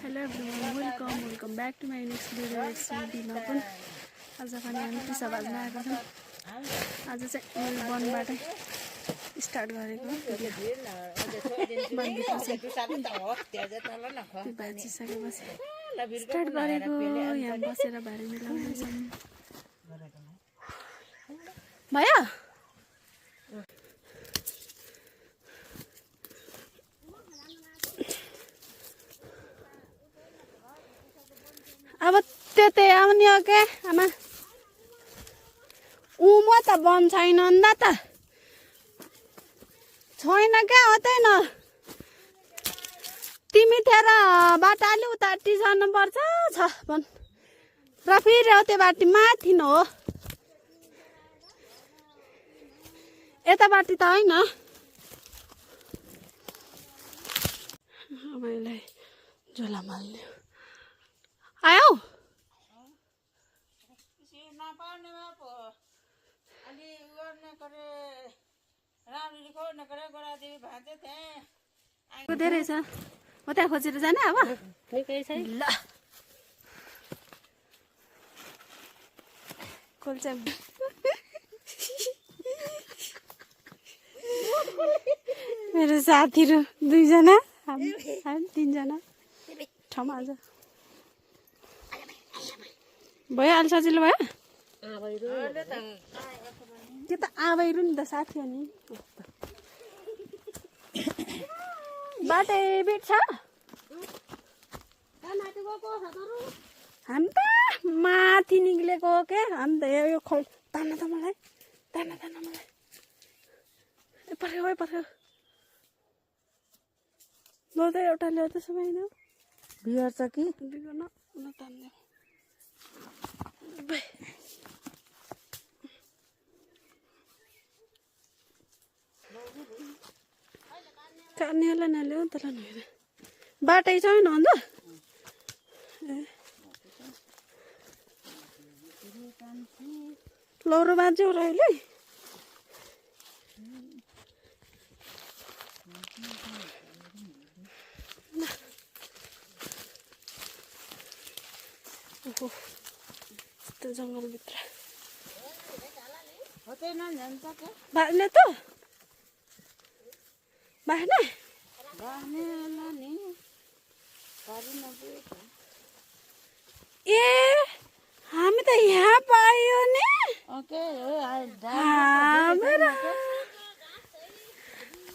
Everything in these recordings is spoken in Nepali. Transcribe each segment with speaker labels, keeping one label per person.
Speaker 1: Hello everyone, welcome back to my next video. It's me Napun. आज पनि हामी पिसा बाज्न आएको छौँ। आज चाहिँ मैले वनबाट स्टार्ट गरेको बाजिसकेपछि स्टार्ट गरेको यहाँ बसेर भारी मिलाउँदैछौँ। भयो अब त्यतै आउने हो के आमा म त बन छैन अन्त त छैन क्या होतैन तिमी तेर बाटो अलि उताटी जानुपर्छ छ भन र फेरि हो त्यो बाटी माथि न हो यता बाटी त होइन मैले झोला माल्यो आयो धेरै छ म त्यहाँ खोजेर जाने अब ल खोल्छ मेरो साथीहरू दुईजना हामी तीनजना ठाउँमा आज भयो अलि सजिलो भयो त्यो त आबैरु नि त साथी हो नि बाटै बिट छ हामी त माथि निक्लेको हो के हामी त यो खोल तान्नु त मलाई तान्नु मलाई पर्यो ल त एउटा ल्याउ त सबैले बिहार छ कि बिहार न तान्नु कान्नेलाई नल्याउ त ल नहेर बाटै छैन अन्त लौरो बाँच्यो र अहिले यस्तो जङ्गलभित्र बाँध्ने त बाँध्ने ए हामी त यहाँ पायो नि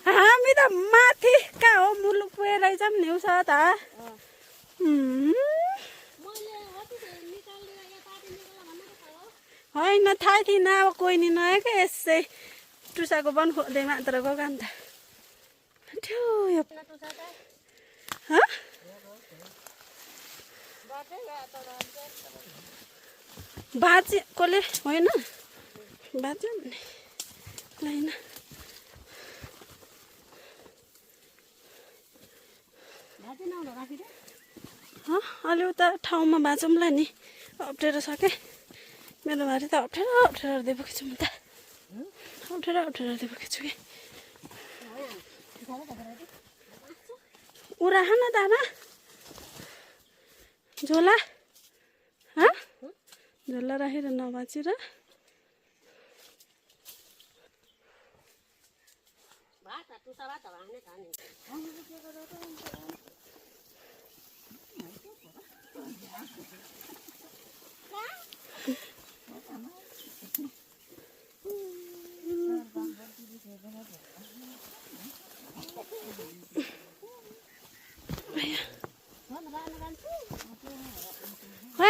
Speaker 1: हामी त माथि कहाँ हो मुलुक पुगेर जाऊँ नि उस त होइन थाहा थिएन अब कोही नि नआयो क्या यसै टुसाको बन खोज्दै मात्र गएको अन्त ठ्यो यो बाँचेकोले होइन बाँच्यो भने होइन अलि उता ठाउँमा बाँचौँला नि अप्ठ्यारो छ क्या मेरो भारी त अप्ठ्यारो दिएको छु म त अप्ठ्यारो दिएको छु कि उरा न दाना झोला झोला राखेर नबाँचेर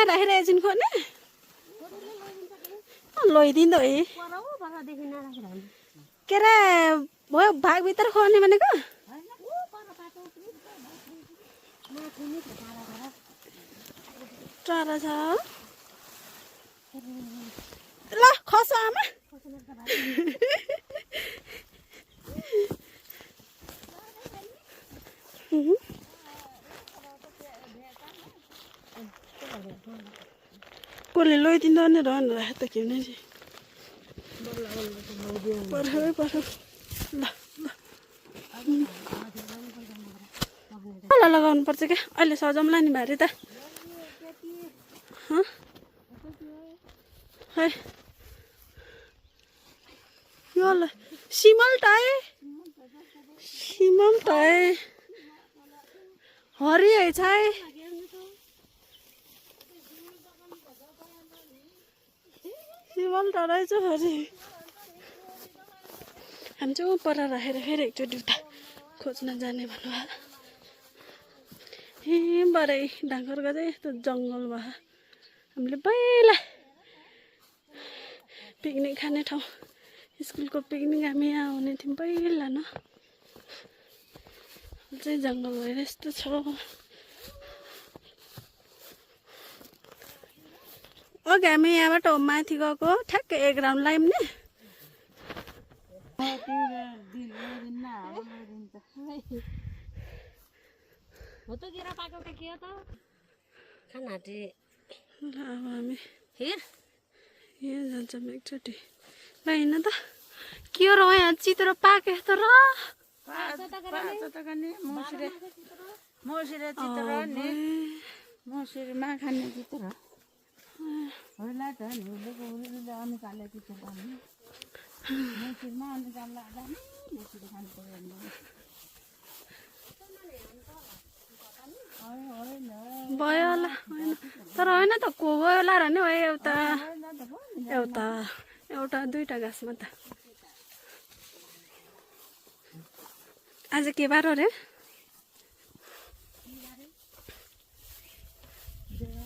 Speaker 1: राखेर एकछिन खोज्ने लैदिँदो है के अरे भयो भागभित्र खोज्ने भनेको टाढा छ ल खस आमा कसले लैदिँदो नि रहनु राख त के हुने पर्छ ल ल ल लगाउनु पर्छ क्या अहिले सजाउँला नि भारी त खै यो सिमलटाए हरि है छाए सिमलटा रहेछ हरि हामी चाहिँ पर राखेर फेरि एकचोटि उता खोज्न जाने भन्नुभयो ए बरै ढाङ्गरको चाहिँ यस्तो जङ्गल भयो हामीले पहिला पिकनिक खाने ठाउँ स्कुलको पिकनिक हामी यहाँ आउने थियौँ पहिला न चाहिँ जङ्गल भएर यस्तो छ अघि हामी यहाँबाट माथि गएको ठ्याक्कै एक राउन्ड लायौँ नि अब हामी यहाँ जान्छौँ एकचोटि ल हिँड त के हो र यहाँ चित्र पाके त र
Speaker 2: मौसीमा खाने चित्र होला त निकाले चित्र मौसीमा निकाल्दा मौसीले खानु पर्यो
Speaker 1: भयो होला होइन तर होइन त को गयो होला र नि एउटा एउटा दुईटा घाँसमा त आज के बार अरे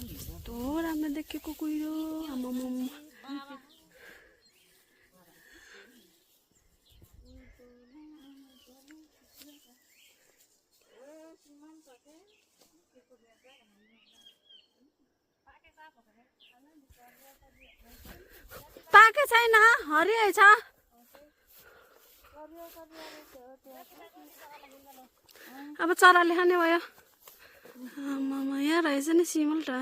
Speaker 1: यस्तो राम्रो देखेको कुहिरो आमामा पाके छैन हरियो छ अब चराले खाने भयो आमामा यहाँ रहेछ नि सिमलटा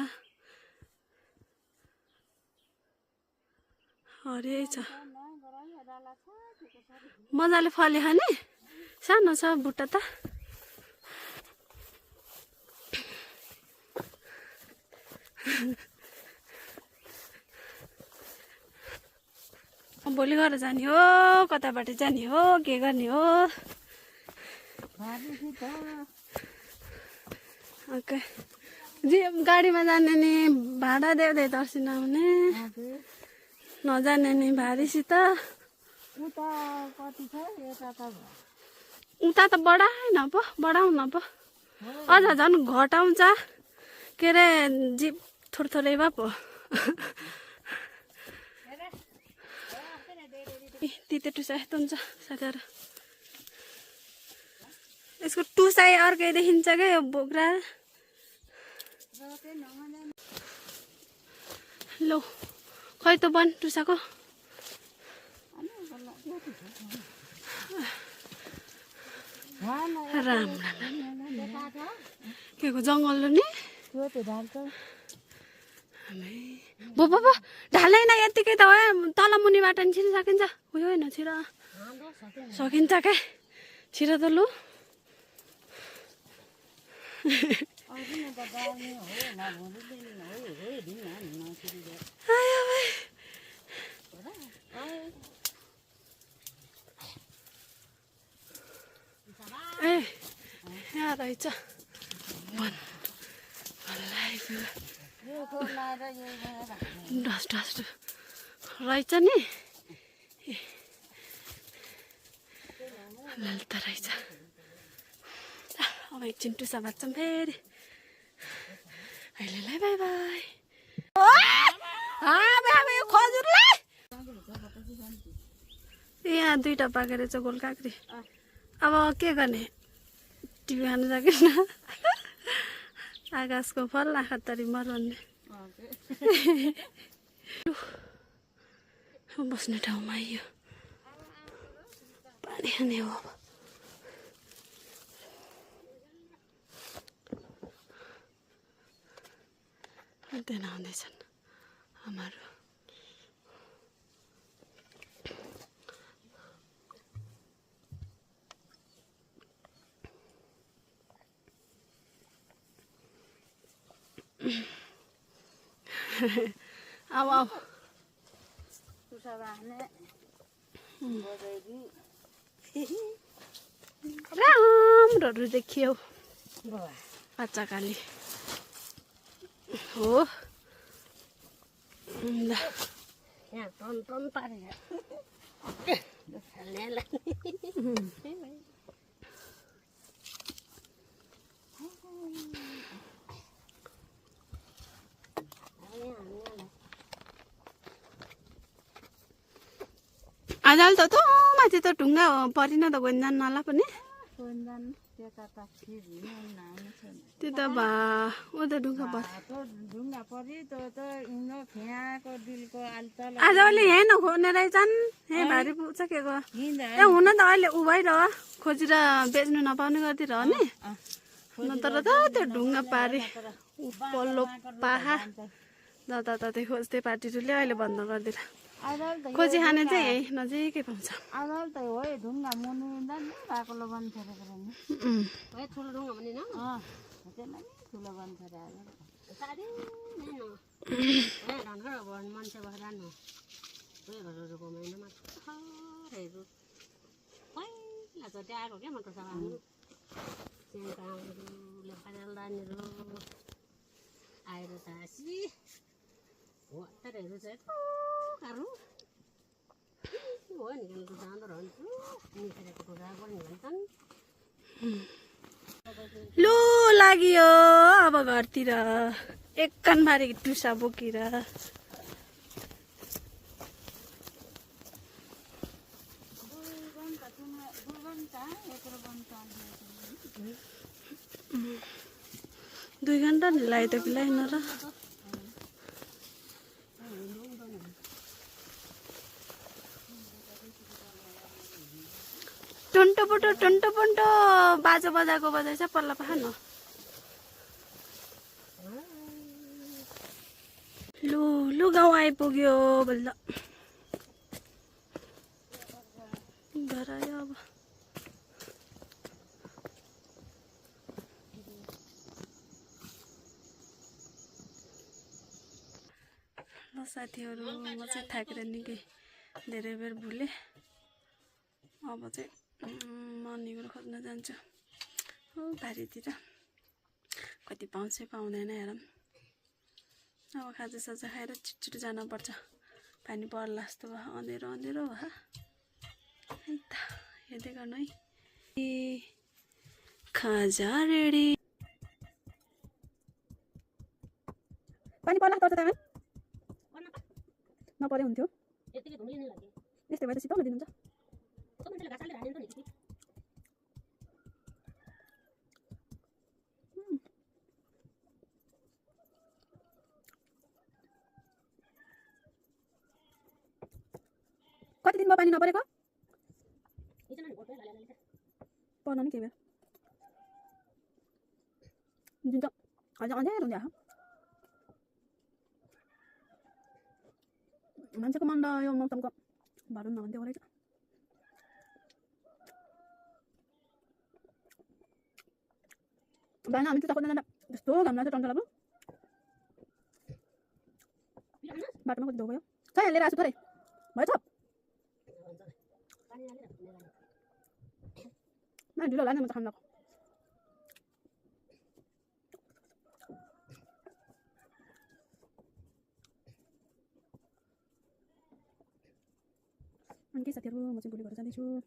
Speaker 1: हरियो छ मजाले फल्यो खाने सानो छ बुट्टा त भोलि घर जाने हो कताबाट जाने हो के गर्ने हो ओके गाडीमा जाने नि भाडा देऊ दर्शन आउने नजाने नि भारीसित उता त बढाएन पो बढाउन पो अझ झन् घटाउँछ के अरे जिप थोरै भए पो तिते टुसा यस्तो हुन्छ साथीहरू यसको टुसाइ अर्कै देखिन्छ क्या यो बोक्रा लो खै त बन टुसाको राम के को जङ्गल नि भो ढाल्दैन यत्तिकै त हो तल मुनिबाट नि छिर्न सकिन्छ उयो होइन छिर सकिन्छ क्या छिर त लु ए यहाँ रहेछ डस्ट रहेछ नि त रहेछ अब एकछिन टुसा बाँच्छौँ फेरि अहिलेलाई बाई बाई खजुरलाई यहाँ दुईटा पाकेर चाहिँ गोल काँक्री अब के गर्ने टिभी खानु सकेन आकाशको फल आँखा तरी मर्ने बस्ने ठाउँमा आइयो पानी खाने हो अब त्यहाँ आउँदैछन् हाम्रो आऊ आऊ
Speaker 2: टुसा बाँध्ने
Speaker 1: राम्रोहरू देखियो कच्चा काली हो ल
Speaker 2: यहाँ टन टन पारेर
Speaker 1: आजल त माथि त ढुङ्गा परेन त गोन्जान नाला पनि त्यो त भा ऊ त ढुङ्गा पर्यो आज अहिले यहीँ नखोज्ने रहेछन् यहीँ भारी पुग्छ के गो ए हुन त अहिले ऊ भइरह खोजेर बेच्नु नपाउने गरिदिएर नि नत्र त त्यो ढुङ्गा पारे पल्लो पाहा जताततै खोज्दै पार्टीहरूले अहिले बन्द गरिदिएर खोजी खाने चाहिँ यही नजिकै पाउँछ
Speaker 2: आजल त हो ढुङ्गा मुनि बाक्लो बन्द छोडेको है ठुलो ढुङ्गा भने ठुलो बन्द छोडे मान्छे भएर जानु घरहरू घुमाइन मात्रहरू पहिला त त्यहाँ आएको क्या म त लेखादानीहरू आएर त हाँसी हो अत्तरहरू चाहिँ कारो हो नि जाँदो रहन्छु निखेरेको टुक्रा पनि भन्छन्
Speaker 1: लु लाग्यो अब घरतिर एक कानबारी टुसा बोकेर दुई घन्टा ल्यायो त कि ल्याएन र टन्टो पन्टो बाजा बजाएको बजाएछ पल्ला पख न लु लु गाउँ आइपुग्यो बल्ल घर आयो अब ल साथीहरू म चाहिँ थाकेर निकै धेरै बेर भुलेँ अब चाहिँ मर्निङहरू खोज्न जान्छु हो बारीतिर कति पाउँछ पाउँदैन हेरौँ अब खाजासाजा खाएर छिटो जानुपर्छ पानी पर्ला जस्तो भयो अँधेरो अँधेरो भयो है त हेर्दै गर्नु है ए खाजा रेडी पानी पर्ला त नपरे हुन्थ्यो यस्तै भएर सिताउन दिनुहुन्छ कति दिन भयो पानी नपरेको पर्न नि के भयो जुन त अझ अँध्यारो हुन्छ मान्छेको मन यो मौसमको भरौँ नभन्थ्यो रहेछ बिहान हामी त्यता खोज्न जाँदा यस्तो घाम लाग्छ टन्टला भयो बाटोमा कति धो भयो छ यहाँ लिएर आएको छु थोरै भयो छ ढिलो लाग्ने म त खान्न अनि के साथीहरू म चाहिँ भोलि घर जाँदैछु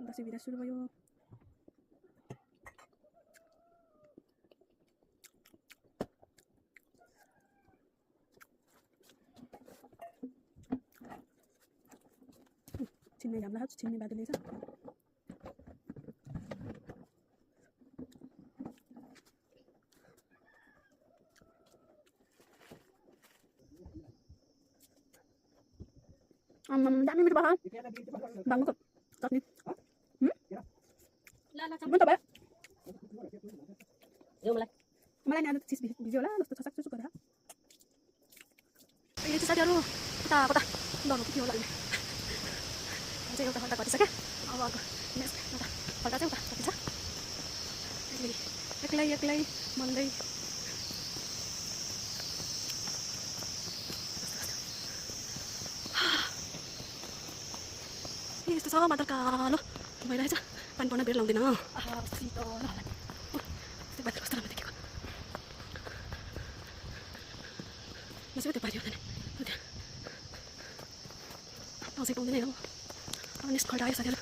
Speaker 1: दसैँ बिदा सुरु भयो छिन्ने घाम लाग्छ छिन्ने बादली छ दामी मिठो भयो बाङ्गोको चटनी मन त भयो मलाई नि आज चिज भिज्यो होला जस्तो छसाक चुचुक गरेर यो चाहिँ साथीहरू कता कता डर के होला चाहिँ एउटा फल्टा कटिसक्यो अब अर्को नेक्स्ट एउटा फल्टा चाहिँ उता कति छ एक्लै एक्लै मन्दै छ मात्र कालो भइरहेछ पानी पर्न बेर लाउँदैन शीतल त्यो बाहिर कस्तो राम्रो देखेको बसेको त्यो पानी आउँदैन त्यहाँ पाउँछ पाउँदैन हो अब नेक्स्ट खल्ड आयो साथीहरू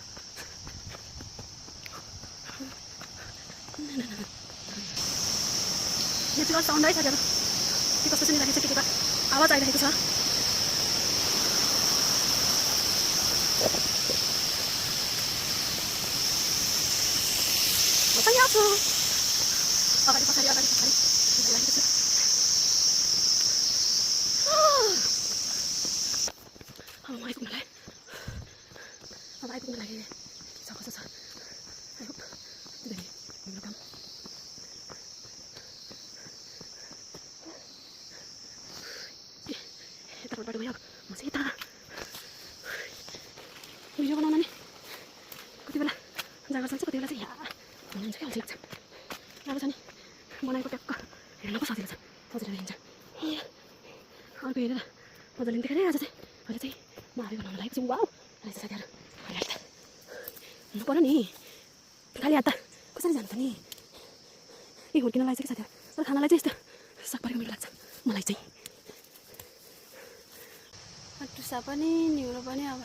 Speaker 1: नेचुरल साउन्ड है साथीहरू के कस्तो सुनिरहेको छ के आवाज आइरहेको छ म पनि आउँछु अगाडि पछाडि भइरहेको छ अब म आइपुग्नलाई के छ कसो छ आई होप मेरो काम यताबाट बाटो गयो म चाहिँ यता भिडियो बनाउन नि कति बेला जाँगर चल्छ कति बेला चाहिँ हुनुहुन्छ क्या अल्छी लाग्छ राम्रो छ नि बनाएको ट्याक्क हेर्नको सजिलो छ सजिलो हिँड्छ ए अर्को हेरेर मजाले देखाएँ आज चाहिँ अहिले चाहिँ म हाबी बनाउन लागेको छु वाउ रहेछ साथीहरू अहिले त हुनु पऱ्यो नि खालि हात त कसरी जानु त नि ए हुर्किन लाग्छ कि साथीहरू तर खानालाई चाहिँ यस्तो सागपारीको मिठो लाग्छ मलाई चाहिँ टुसा पनि न्युरो पनि अब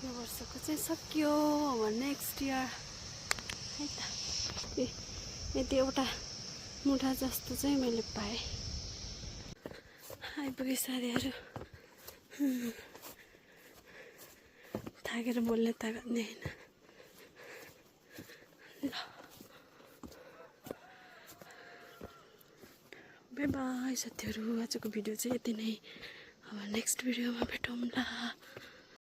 Speaker 1: यो वर्षको चाहिँ सकियो अब नेक्स्ट इयर है त ए यति एउटा मुठा जस्तो चाहिँ मैले पाएँ आइपुगेँ साथीहरू थाकेर बोल्ने तागत नै होइन ल बाई बाई साथीहरू आजको भिडियो चाहिँ यति नै अब नेक्स्ट भिडियोमा भेटौँला